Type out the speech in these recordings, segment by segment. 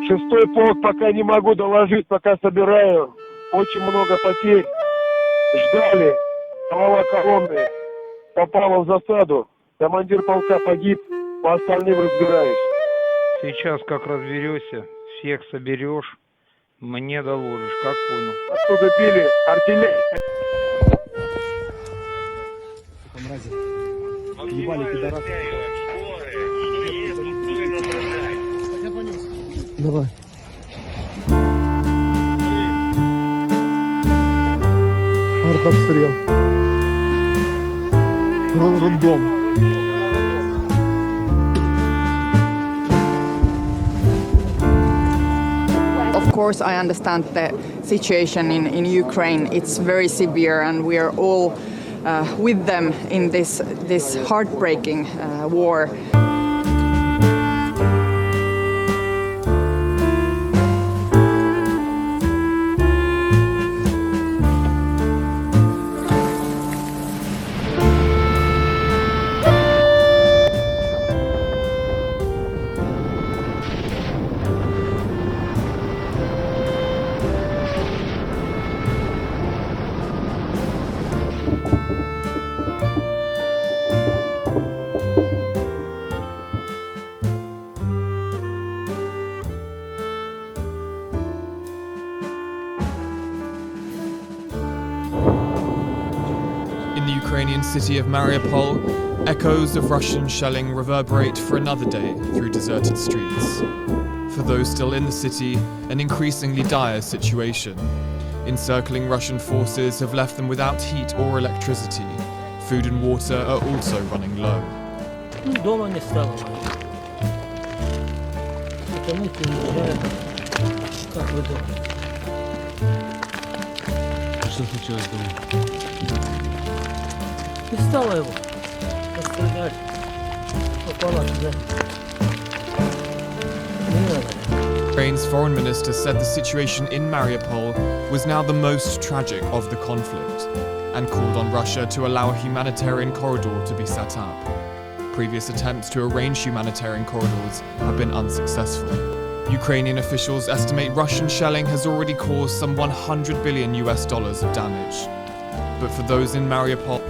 Шестой полк пока не могу доложить, пока собираю. Очень много потерь. Ждали. Голова колонны попала в засаду. Командир полка погиб. По остальным разбираюсь. Сейчас как разберешься, всех соберешь, мне доложишь, как понял. Оттуда били артиллерию. Ебали пидорасы. Давай. Артобстрел. Роддом. Of course, I understand the situation in Ukraine. It's very severe, and we are all with them in this heartbreaking war. In the Ukrainian city of Mariupol, echoes of Russian shelling reverberate for another day through deserted streets. For those still in the city, an increasingly dire situation. Encircling Russian forces have left them without heat or electricity. Food and water are also running low. Дома не стало. Потому что уезжаю. Как вы думаете? Что случилось дома? Не стало его. Пострадали. Попала туда. Не надо. Ukraine's foreign minister said the situation in Mariupol was now the most tragic of the conflict and called on Russia to allow a humanitarian corridor to be set up. Previous attempts to arrange humanitarian corridors have been unsuccessful. Ukrainian officials estimate Russian shelling has already caused some $100 billion of damage. But for those in Mariupol,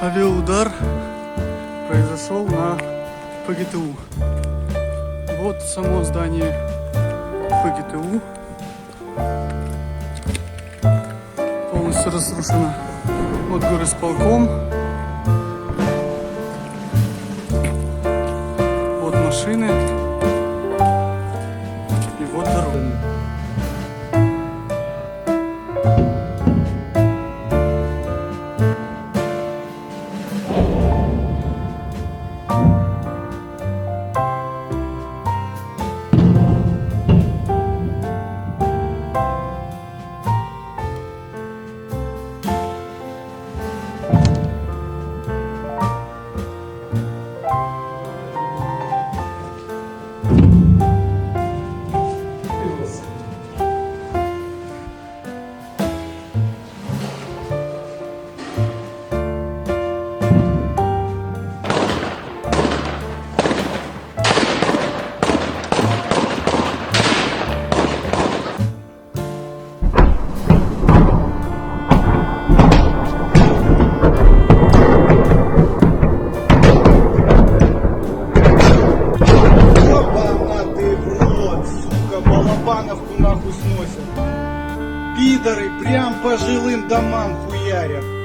Авиаудар произошел на ПГТУ. Вот само здание ПГТУ. Полностью разрушено. Вот горисполком. Вот машины. И вот дорога. Балабановку нахуй сносят. Пидоры прям по жилым домам хуярят.